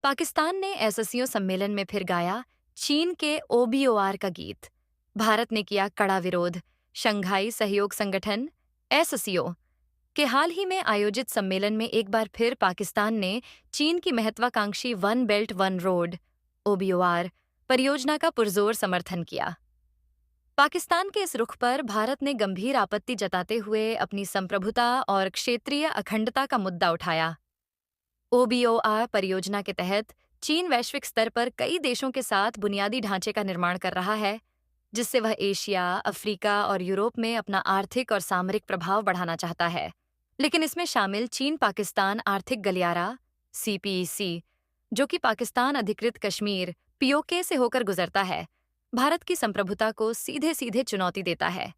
पाकिस्तान ने एससीओ सम्मेलन में फिर गाया चीन के ओबीओआर का गीत। भारत ने किया कड़ा विरोध। शंघाई सहयोग संगठन एससीओ के हाल ही में आयोजित सम्मेलन में एक बार फिर पाकिस्तान ने चीन की महत्वाकांक्षी one belt one road OBOR परियोजना का पुरजोर समर्थन किया। पाकिस्तान के इस रुख पर भारत ने गंभीर आपत्ति जताते हुए अपनी संप्रभुता और क्षेत्रीय अखंडता का मुद्दा उठाया। ओबीओआर परियोजना के तहत चीन वैश्विक स्तर पर कई देशों के साथ बुनियादी ढांचे का निर्माण कर रहा है, जिससे वह एशिया, अफ्रीका और यूरोप में अपना आर्थिक और सामरिक प्रभाव बढ़ाना चाहता है। लेकिन इसमें शामिल चीन पाकिस्तान आर्थिक गलियारा सीपीईसी, जो कि पाकिस्तान अधिकृत कश्मीर पीओके से होकर गुजरता है, भारत की संप्रभुता को सीधे सीधे चुनौती देता है।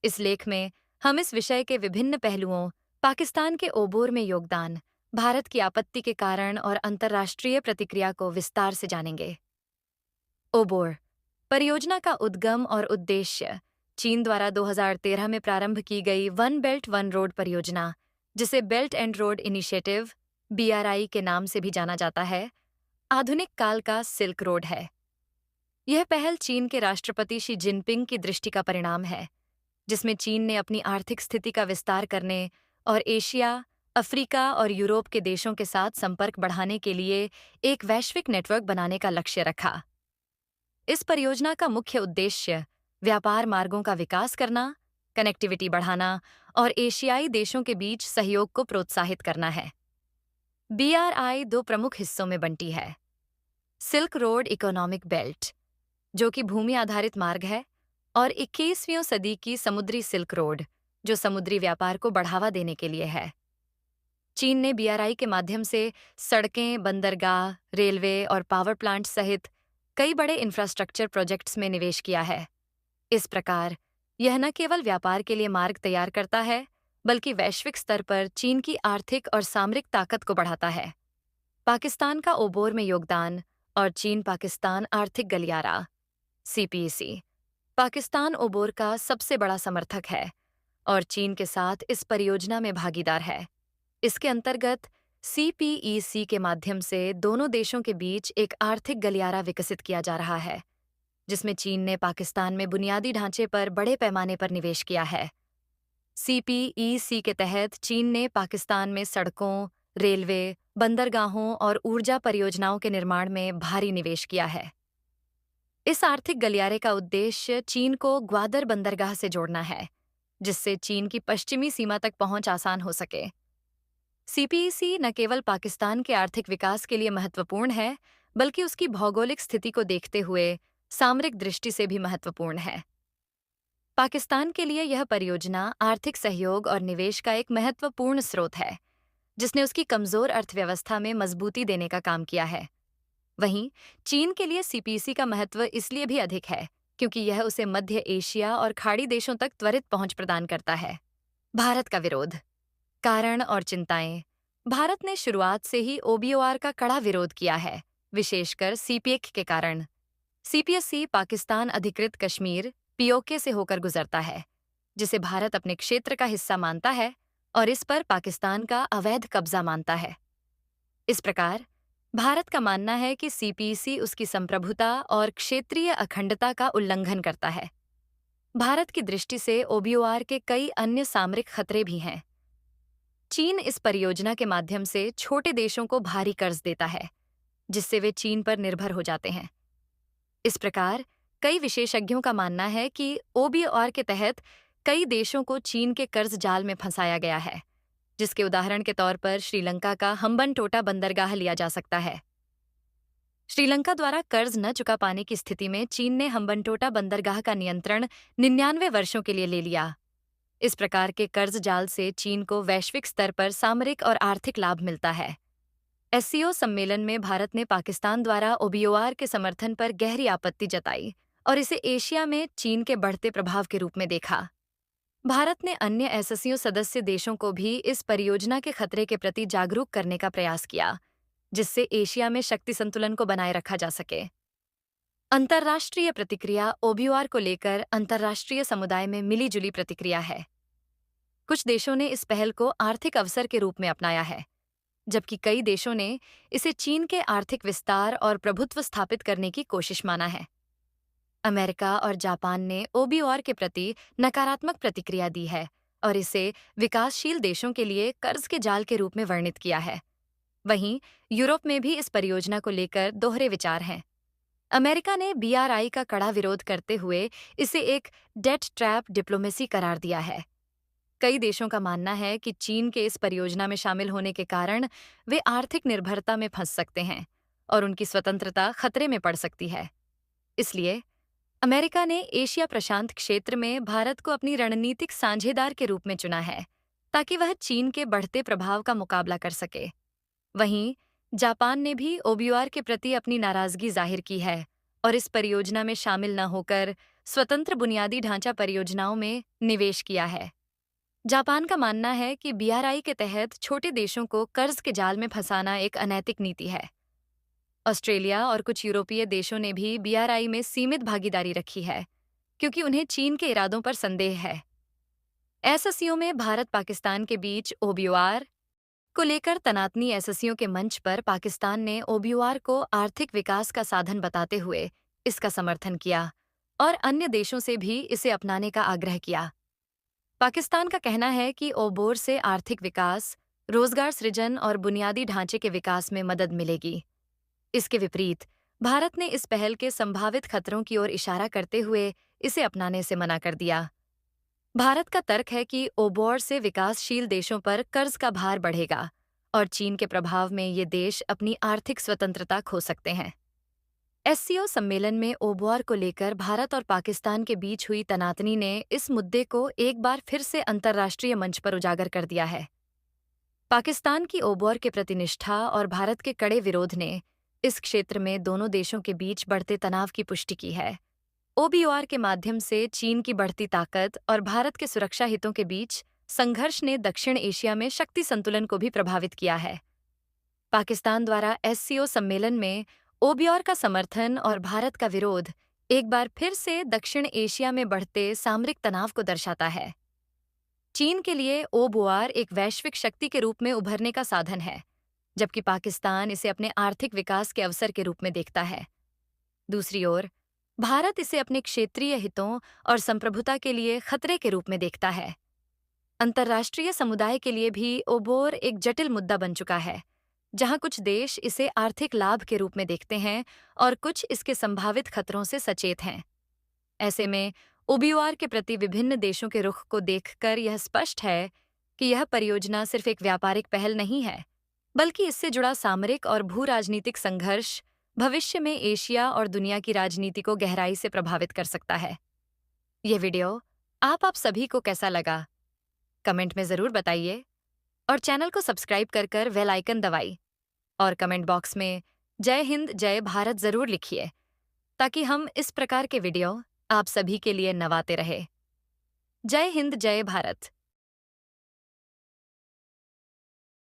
इस लेख में हम इस विषय के विभिन्न पहलुओं, पाकिस्तान के ओबोर में योगदान, भारत की आपत्ति के कारण और अंतर्राष्ट्रीय प्रतिक्रिया को विस्तार से जानेंगे। ओबोर परियोजना का उद्गम और उद्देश्य चीन द्वारा 2013 में प्रारंभ की गई वन बेल्ट वन रोड परियोजना, जिसे belt and road initiative BRI के नाम से भी जाना जाता है, आधुनिक काल का सिल्क रोड है। यह पहल चीन के राष्ट्रपति शी जिनपिंग की दृष्टि का परिणाम है, जिसमें चीन ने अपनी आर्थिक स्थिति का विस्तार करने और एशिया, अफ्रीका और यूरोप के देशों के साथ संपर्क बढ़ाने के लिए एक वैश्विक नेटवर्क बनाने का लक्ष्य रखा। इस परियोजना का मुख्य उद्देश्य व्यापार मार्गों का विकास करना, कनेक्टिविटी बढ़ाना और एशियाई देशों के बीच सहयोग को प्रोत्साहित करना है। बीआरआई दो प्रमुख हिस्सों में बंटी है। सिल्क रोड इकोनॉमिक बेल्ट, जो कि भूमि आधारित मार्ग है, और 21वीं सदी की समुद्री सिल्क रोड, जो समुद्री व्यापार को बढ़ावा देने के लिए है। चीन ने बीआरआई के माध्यम से सड़कें, बंदरगाह, रेलवे और पावर प्लांट सहित कई बड़े इंफ्रास्ट्रक्चर प्रोजेक्ट्स में निवेश किया है। इस प्रकार यह न केवल व्यापार के लिए मार्ग तैयार करता है, बल्कि वैश्विक स्तर पर चीन की आर्थिक और सामरिक ताकत को बढ़ाता है। पाकिस्तान का ओबोर में योगदान और चीन पाकिस्तान आर्थिक गलियारा सीपीईसी पाकिस्तान ओबोर का सबसे बड़ा समर्थक है और चीन के साथ इस परियोजना में भागीदार है। इसके अंतर्गत सीपीईसी के माध्यम से दोनों देशों के बीच एक आर्थिक गलियारा विकसित किया जा रहा है, जिसमें चीन ने पाकिस्तान में बुनियादी ढांचे पर बड़े पैमाने पर निवेश किया है। सीपीईसी के तहत चीन ने पाकिस्तान में सड़कों, रेलवे, बंदरगाहों और ऊर्जा परियोजनाओं के निर्माण में भारी निवेश किया है। इस आर्थिक गलियारे का उद्देश्य चीन को ग्वादर बंदरगाह से जोड़ना है, जिससे चीन की पश्चिमी सीमा तक पहुंच आसान हो सके। सीपीईसी न केवल पाकिस्तान के आर्थिक विकास के लिए महत्वपूर्ण है, बल्कि उसकी भौगोलिक स्थिति को देखते हुए सामरिक दृष्टि से भी महत्वपूर्ण है। पाकिस्तान के लिए यह परियोजना आर्थिक सहयोग और निवेश का एक महत्वपूर्ण स्रोत है, जिसने उसकी कमजोर अर्थव्यवस्था में मजबूती देने का काम किया है। वहीं चीन के लिए सीपीईसी का महत्व इसलिए भी अधिक है, क्योंकि यह उसे मध्य एशिया और खाड़ी देशों तक त्वरित पहुंच प्रदान करता है। भारत का विरोध, कारण और चिंताएं। भारत ने शुरुआत से ही ओबीओआर का कड़ा विरोध किया है, विशेषकर सीपीएक के कारण। सीपीएससी पाकिस्तान अधिकृत कश्मीर पीओके से होकर गुजरता है, जिसे भारत अपने क्षेत्र का हिस्सा मानता है और इस पर पाकिस्तान का अवैध कब्जा मानता है। इस प्रकार भारत का मानना है कि सीपीईसी उसकी संप्रभुता और क्षेत्रीय अखंडता का उल्लंघन करता है। भारत की दृष्टि से ओबीओआर के कई अन्य सामरिक खतरे भी हैं। चीन इस परियोजना के माध्यम से छोटे देशों को भारी कर्ज देता है, जिससे वे चीन पर निर्भर हो जाते हैं। इस प्रकार कई विशेषज्ञों का मानना है कि ओबीओआर के तहत कई देशों को चीन के कर्ज जाल में फंसाया गया है, जिसके उदाहरण के तौर पर श्रीलंका का हम्बनटोटा बंदरगाह लिया जा सकता है। श्रीलंका द्वारा कर्ज न चुका पाने की स्थिति में चीन ने हम्बनटोटा बंदरगाह का नियंत्रण 99 वर्षों के लिए ले लिया। इस प्रकार के कर्ज जाल से चीन को वैश्विक स्तर पर सामरिक और आर्थिक लाभ मिलता है। एससीओ सम्मेलन में भारत ने पाकिस्तान द्वारा ओबीओआर के समर्थन पर गहरी आपत्ति जताई और इसे एशिया में चीन के बढ़ते प्रभाव के रूप में देखा। भारत ने अन्य एससीओ सदस्य देशों को भी इस परियोजना के खतरे के प्रति जागरूक करने का प्रयास किया, जिससे एशिया में शक्ति संतुलन को बनाए रखा जा सके। अंतर्राष्ट्रीय प्रतिक्रिया ओबीओआर को लेकर अंतर्राष्ट्रीय समुदाय में मिली-जुली प्रतिक्रिया है। कुछ देशों ने इस पहल को आर्थिक अवसर के रूप में अपनाया है, जबकि कई देशों ने इसे चीन के आर्थिक विस्तार और प्रभुत्व स्थापित करने की कोशिश माना है। अमेरिका और जापान ने ओबीओआर के प्रति नकारात्मक प्रतिक्रिया दी है और इसे विकासशील देशों के लिए कर्ज के जाल के रूप में वर्णित किया है। वहीं यूरोप में भी इस परियोजना को लेकर दोहरे विचार हैं। अमेरिका ने बीआरआई का कड़ा विरोध करते हुए इसे एक डेट ट्रैप डिप्लोमेसी करार दिया है। कई देशों का मानना है कि चीन के इस परियोजना में शामिल होने के कारण वे आर्थिक निर्भरता में फंस सकते हैं और उनकी स्वतंत्रता खतरे में पड़ सकती है। इसलिए अमेरिका ने एशिया प्रशांत क्षेत्र में भारत को अपनी रणनीतिक साझेदार के रूप में चुना है, ताकि वह चीन के बढ़ते प्रभाव का मुकाबला कर सके। वहीं जापान ने भी ओबीओआर के प्रति अपनी नाराजगी जाहिर की है और इस परियोजना में शामिल न होकर स्वतंत्र बुनियादी ढांचा परियोजनाओं में निवेश किया है। जापान का मानना है कि बीआरआई के तहत छोटे देशों को कर्ज के जाल में फंसाना एक अनैतिक नीति है। ऑस्ट्रेलिया और कुछ यूरोपीय देशों ने भी बीआरआई में सीमित भागीदारी रखी है, क्योंकि उन्हें चीन के इरादों पर संदेह है। एससीओ में भारत पाकिस्तान के बीच ओबीओआर को लेकर तनातनी एससीओ के मंच पर पाकिस्तान ने ओबीओआर को आर्थिक विकास का साधन बताते हुए इसका समर्थन किया और अन्य देशों से भी इसे अपनाने का आग्रह किया। पाकिस्तान का कहना है कि ओबोर से आर्थिक विकास, रोजगार सृजन और बुनियादी ढांचे के विकास में मदद मिलेगी। इसके विपरीत भारत ने इस पहल के संभावित खतरों की ओर इशारा करते हुए इसे अपनाने से मना कर दिया। भारत का तर्क है कि ओबोर से विकासशील देशों पर कर्ज का भार बढ़ेगा और चीन के प्रभाव में ये देश अपनी आर्थिक स्वतंत्रता खो सकते हैं। एससीओ सम्मेलन में ओबोर को लेकर भारत और पाकिस्तान के बीच हुई तनातनी ने इस मुद्दे को एक बार फिर से अंतर्राष्ट्रीय मंच पर उजागर कर दिया है। पाकिस्तान की ओबोर के प्रति निष्ठा और भारत के कड़े विरोध ने इस क्षेत्र में दोनों देशों के बीच बढ़ते तनाव की पुष्टि की है। ओबीओआर के माध्यम से चीन की बढ़ती ताकत और भारत के सुरक्षा हितों के बीच संघर्ष ने दक्षिण एशिया में शक्ति संतुलन को भी प्रभावित किया है। पाकिस्तान द्वारा एससीओ सम्मेलन में ओबीओआर का समर्थन और भारत का विरोध एक बार फिर से दक्षिण एशिया में बढ़ते सामरिक तनाव को दर्शाता है। चीन के लिए ओबीओआर एक वैश्विक शक्ति के रूप में उभरने का साधन है, जबकि पाकिस्तान इसे अपने आर्थिक विकास के अवसर के रूप में देखता है। दूसरी ओर भारत इसे अपने क्षेत्रीय हितों और संप्रभुता के लिए खतरे के रूप में देखता है। अंतर्राष्ट्रीय समुदाय के लिए भी ओबोर एक जटिल मुद्दा बन चुका है, जहां कुछ देश इसे आर्थिक लाभ के रूप में देखते हैं और कुछ इसके संभावित खतरों से सचेत हैं। ऐसे में ओबीओआर के प्रति विभिन्न देशों के रुख को देखकर यह स्पष्ट है कि यह परियोजना सिर्फ एक व्यापारिक पहल नहीं है, बल्कि इससे जुड़ा सामरिक और भू राजनीतिक संघर्ष भविष्य में एशिया और दुनिया की राजनीति को गहराई से प्रभावित कर सकता है। यह वीडियो आप सभी को कैसा लगा? कमेंट में ज़रूर बताइए और चैनल को सब्सक्राइब कर बेल आइकन दबाइए और कमेंट बॉक्स में जय हिंद जय भारत ज़रूर लिखिए, ताकि हम इस प्रकार के वीडियो आप सभी के लिए नवाते रहे। जय हिंद जय भारत।